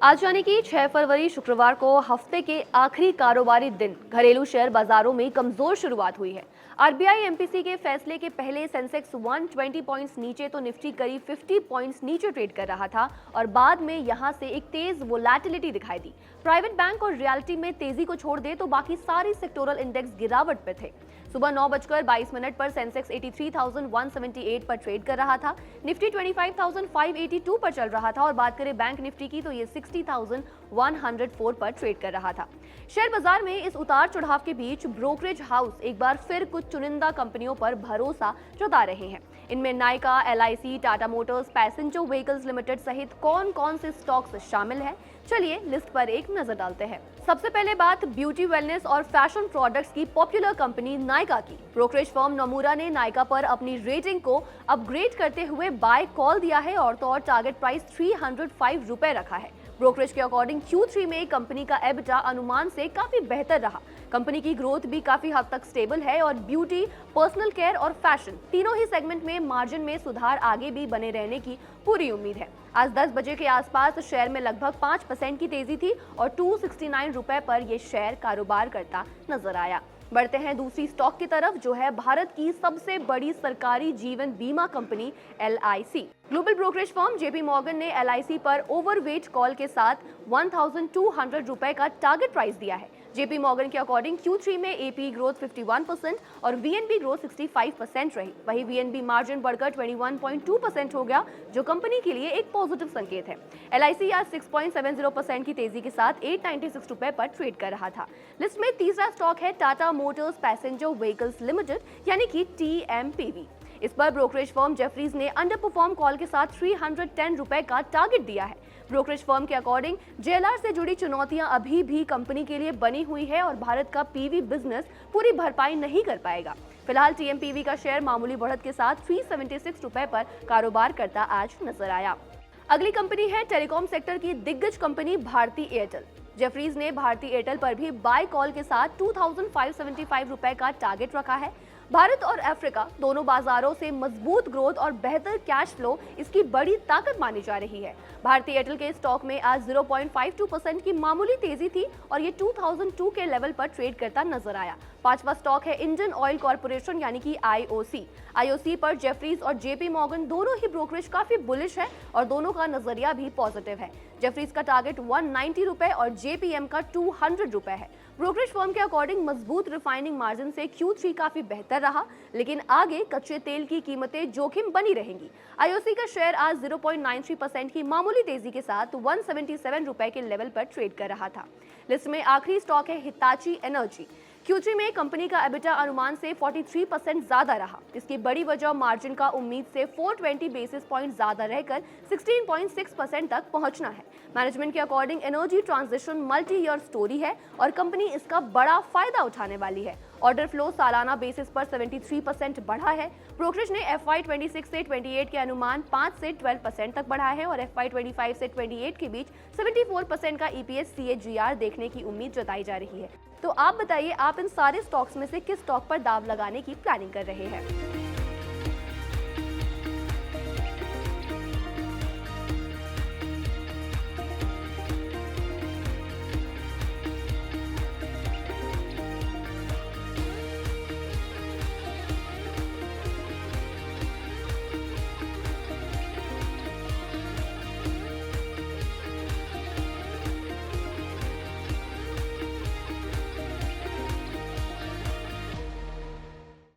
आज यानी कि 6 फरवरी शुक्रवार को हफ्ते के आखिरी कारोबारी दिन घरेलू शेयर बाजारों में कमजोर शुरुआत हुई है। आरबीआई एमपीसी के फैसले के पहले सेंसेक्स 120 पॉइंट्स नीचे तो निफ्टी करीब 50 पॉइंट्स नीचे ट्रेड कर रहा था और बाद में यहां से एक तेज वोलैटिलिटी दिखाई दी। प्राइवेट बैंक और रियल्टी में तेजी को छोड़ दे तो बाकी सारी सेक्टोरल इंडेक्स गिरावट पे थे। सुबह 9:22 पर सेंसेक्स 83,178 पर ट्रेड कर रहा था। निफ्टी 25,582 पर चल रहा था और बात करें बैंक निफ्टी की तो ये 60,104 पर ट्रेड कर रहा था। शेयर बाजार में इस उतार चढ़ाव के बीच ब्रोकरेज हाउस एक बार फिर कुछ चुनिंदा कंपनियों पर भरोसा जता रहे हैं। इनमें Nykaa, LIC, Tata Motors, passenger vehicles limited सहित कौन कौन से स्टॉक्स शामिल हैं, चलिए लिस्ट पर एक नजर डालते हैं। सबसे पहले बात ब्यूटी, वेलनेस और फैशन प्रोडक्ट्स की पॉपुलर कंपनी नायका की। ब्रोकरेज फर्म नोमुरा ने नायका पर अपनी रेटिंग को अपग्रेड करते हुए बाय कॉल दिया है और तो और टारगेट प्राइस 305 रुपए रखा है। ब्रोकरेज के अकॉर्डिंग Q3 में कंपनी का एबिटा अनुमान से काफी बेहतर रहा। कंपनी की ग्रोथ भी काफी हद तक स्टेबल है और ब्यूटी, पर्सनल केयर और फैशन तीनों ही सेगमेंट में मार्जिन में सुधार आगे भी बने रहने की पूरी उम्मीद है। आज 10 बजे के आसपास शेयर में लगभग 5% की तेजी थी और 269 रुपए पर यह शेयर कारोबार करता नजर आया। बढ़ते हैं दूसरी स्टॉक की तरफ, जो है भारत की सबसे बड़ी सरकारी जीवन बीमा company LIC। Global brokerage firm JP Morgan ने LIC पर ओवरवेट कॉल के साथ 1,200 रुपए का टारगेट प्राइस दिया है। जेपी मॉर्गन के अकॉर्डिंग Q3 में APE ग्रोथ 51% और VNB ग्रोथ 65% रही। वहीं VNB मार्जिन बढ़कर 21.2% हो गया, जो कंपनी के लिए एक पॉजिटिव संकेत है। LIC आज 6.70% की तेजी के साथ 896 रुपए पर ट्रेड कर रहा था। लिस्ट में तीसरा स्टॉक है Tata Motors passenger vehicles limited यानी कि TMPV। इस पर ब्रोकरेज फर्म जेफरीज ने अंडर परफॉर्म कॉल के साथ 310 रुपए का टारगेट दिया है। ब्रोकरेज फर्म के अकॉर्डिंग JLR से जुड़ी चुनौतियां अभी भी कंपनी के लिए बनी हुई है और भारत का PV बिजनेस पूरी भरपाई नहीं कर पाएगा। फिलहाल TMPV का शेयर मामूली बढ़त के साथ 376 रुपए पर कारोबार करता आज नजर आया। अगली कंपनी है टेलीकॉम सेक्टर की दिग्गज कंपनी भारती एयरटेल। जेफरीज ने भारती एयरटेल पर भी बाय कॉल के साथ 2,575 रुपए का टारगेट रखा है। भारत और अफ्रीका दोनों बाजारों से मजबूत ग्रोथ और बेहतर कैश फ्लो इसकी बड़ी ताकत मानी जा रही है। भारतीय एयरटेल के स्टॉक में आज 0.52% की मामूली तेजी थी और ये 2002 के लेवल पर ट्रेड करता नजर आया। पांचवा स्टॉक है इंडियन ऑयल कॉर्पोरेशन यानी कि IOC पर जेफरीज और जेपी मॉर्गन दोनों ही ब्रोकरेज काफी बुलिश है और दोनों का नजरिया भी पॉजिटिव है। जेफरीज का टारगेट 190 रुपए और JPM का 200 रुपए है। ब्रोकरेज फर्म के अकॉर्डिंग मजबूत रिफाइनिंग मार्जिन से Q3 काफी बेहतर रहा, लेकिन आगे कच्चे तेल की कीमतें जोखिम बनी रहेंगी। IOC का शेयर आज 0.93% की मामूली तेजी के साथ 177 रुपए के लेवल पर ट्रेड कर रहा था। लिस्ट में आखिरी स्टॉक है हिताची एनर्जी। Q3 में कंपनी का एबिटा अनुमान से 43% ज्यादा रहा। इसकी बड़ी वजह मार्जिन का उम्मीद से 420 बेसिस पॉइंट ज्यादा रहकर 16.6% तक पहुंचना है। मैनेजमेंट के according energy transition multi year story है और कंपनी इसका बड़ा फायदा उठाने वाली है। ऑर्डर फ्लो सालाना बेसिस पर 73% बढ़ा है। ब्रोकरेज ने FY 26 से 28 के अनुमान 5 से 12% तक बढ़ा है और FY 25 से 28 के बीच 74% का EPS CAGR देखने की उम्मीद जताई जा रही है। तो आप बताइए, आप इन सारे स्टॉक्स में से किस स्टॉक पर दाव लगाने की प्लानिंग कर रहे हैं?